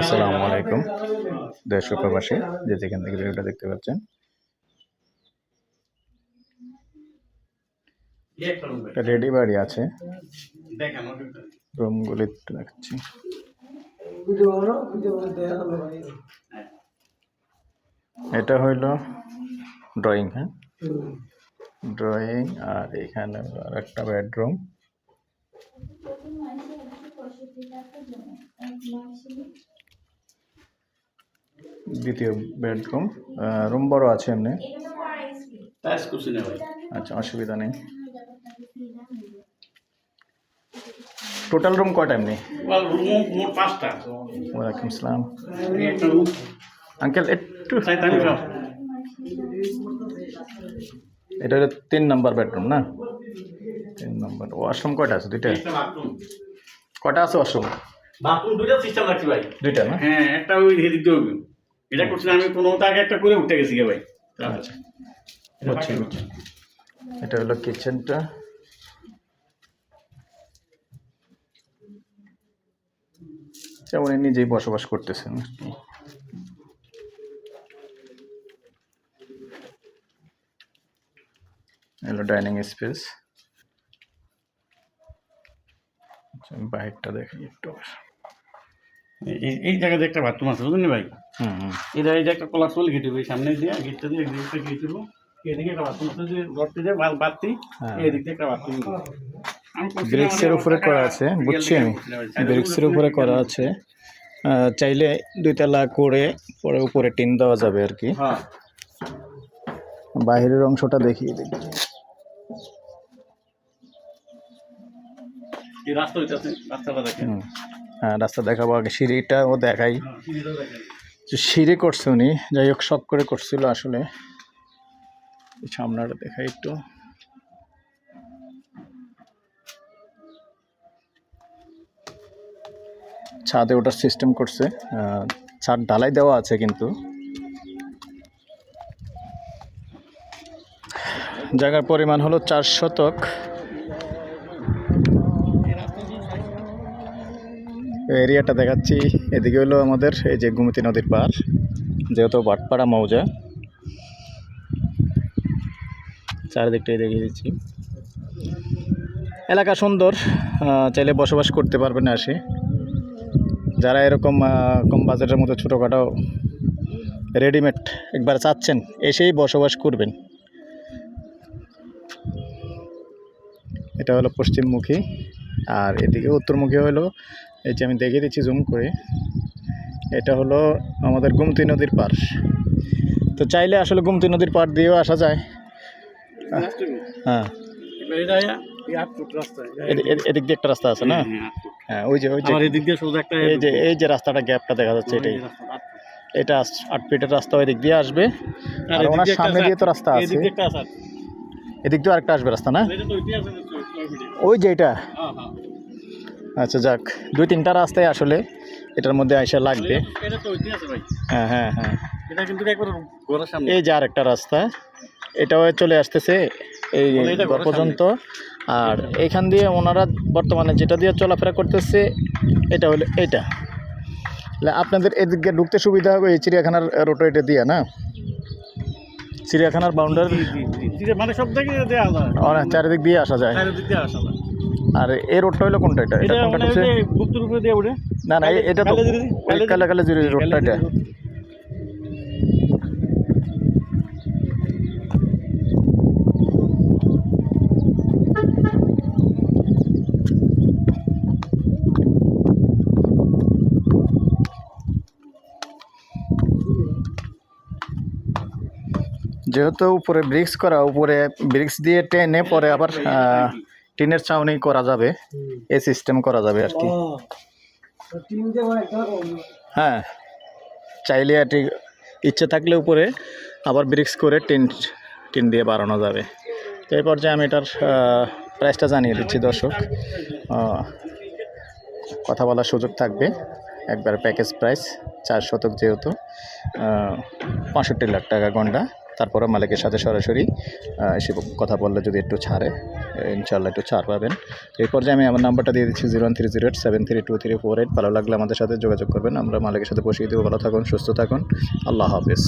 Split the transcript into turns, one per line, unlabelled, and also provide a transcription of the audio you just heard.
আসসালামু আলাইকুম দেশ ও প্রবাসী যে যেখান থেকে ভিডিওটা দেখতে পাচ্ছেন। রেডি বাড়ি আছে, রুমগুলি একটু দেখাচ্ছি। এটা হইল ড্রয়িং, হ্যাঁ ড্রয়িং। আর এখানে আর একটা বেডরুম, দ্বিতীয় বেডরুম। রুম বড় আছে এমনি, আচ্ছা অসুবিধা নেই। টোটাল রুম কয়টা এমনি?
মোট 5টা।
ওয়ালাইকুম আসসালাম। আঙ্কেল একটু, এটা হলো 3 নম্বর বেডরুম না? 3 নম্বর। ওয়াশরুম কয়টা আছে? 2টা। কয়টা আছে ওয়াশরুম?
বাথরুম 2টা সিস্টেম রাখছি ভাই।
2টা না?
হ্যাঁ, একটা ওই এদিক দিয়ে হবে। এটা করছি আমি কোনো আগে একটা করে উঠে গেছি ভাই।
আচ্ছা বুঝছি। এটা হলো কিচেনটা। উনি নিজেই বসবাস করতেছেন। হলো ডাইনিং স্পেস। বাহিরটা দেখি একটু।
এই জায়গাতে একটা বাথরুম আছে বুঝলেন ভাই। এটা এই যে একটা কলার চুল গেট হবে সামনে দিয়ে, গেটটা দিয়ে একটা গেট হলো, এদিকে একটা বাথরুম আছে যে ঘরতে যে বাতি, এদিক দিয়ে একটা বাথরুম।
ব্রিক্সের উপরে করা আছে, বুঝছি আমি। ব্রিক্সের উপরে করা আছে, চাইলে 2 তলা করে পরে উপরে টিন দেওয়া যাবে আর কি। বাহিরের অংশটা দেখিয়ে দিই। হ্যাঁ রাস্তা দেখাবো, আগে সিঁড়িটাও দেখাই। সিঁড়ি করছে উনি, যাই হোক শখ করে করছিল আসলে। সামনেটা দেখাই একটু। ছাদে ওঠার সিস্টেম করছে, ছাদ ঢালাই দেওয়া আছে কিন্তু। জায়গার পরিমাণ হলো 4 শতক। এরিয়াটা দেখাচ্ছি। এদিকে হলো আমাদের এই যে গোমতী নদীর পার, যেহেতু ভাটপাড়া মৌজা। চারিদিকটাই দেখিয়ে দিচ্ছি। এলাকা সুন্দর, চাইলে বসবাস করতে পারবেন আসে। যারা এরকম কম বাজেটের মতো ছোটোখাটো রেডিমেড একবার চাচ্ছেন, এসেই বসবাস করবেন। এটা হলো পশ্চিমমুখী, আর এদিকে উত্তরমুখী হলো, এই যে আমি দেখিয়ে দিচ্ছি জুম করে, এটা হলো আমাদের গোমতী নদীর পার। তো চাইলে আসলে গোমতী নদীর পার দিয়েও আসা যায়। হ্যাঁ এদিক দিয়ে একটা রাস্তা আছে না? হ্যাঁ ওই যে এই যে রাস্তাটা, গ্যাপটা দেখা যাচ্ছে, এটা 8 ফিটের রাস্তা ওই দিক দিয়ে আসবে। আর ওনার সামনে দিয়ে তো রাস্তা আছে, এদিক দিয়ে আরেকটা আসবে রাস্তা না? ওই যে এটা। আচ্ছা যাক, 2-3টা রাস্তায় আসলে এটার মধ্যে আইসা লাগবে। হ্যাঁ হ্যাঁ হ্যাঁ, এই যে আরেকটা রাস্তা, এটাও চলে আসতেছে এই ঘর পর্যন্ত। আর এখান দিয়ে ওনারা বর্তমানে যেটা দিয়ে চলাফেরা করতেছে, এটা হলো এইটা। আপনাদের এদিকে ঢুকতে সুবিধা হবে এই চিড়িয়াখানার রোটারিটা দিয়ে না? চিড়িয়াখানার বাউন্ডারি
মানে সব দিকে দেওয়া যায়,
চারিদিক দিয়ে আসা যায়। আর এই রোডটা হলো কোনটা? এটা কোনটা হচ্ছে
গুপ্তর উপরে দিয়ে ওঠে
না না, এটা তো কালাকালাজুরি রোডটা। এটা যেহেতু উপরে ব্রিক্স করা, উপরে ব্রিক্স দিয়ে টেনে পরে আবার টিনের ছাউনি করা যাবে, এই সিস্টেম করা যাবে আর কি। হ্যাঁ চাইলে ঠিক ইচ্ছে থাকলে উপরে আবার ব্রিক্স করে টিন দিয়ে বাড়ানো যাবে। তো এই পর্যায়ে আমি এটার প্রাইসটা জানিয়ে দিচ্ছি দর্শক, কথা বলার সুযোগ থাকবে। একবার প্যাকেজ প্রাইস 4 শতক, যেহেতু 65 লাখ টাকা গন্ডা। তারপরে মালিকের সাথে সরাসরি এসে কথা বললে যদি একটু ছাড়ে, ইনশাল্লাহ একটু ছাড় পাবেন। এই পর্যায়ে আমি আমার নাম্বারটা দিয়ে দিচ্ছি 01308732348। ভালো লাগলে আমাদের সাথে যোগাযোগ করবেন, আমরা মালিকের সাথে বসিয়ে দেবো। ভালো থাকুন, সুস্থ থাকুন, আল্লাহ হাফেজ।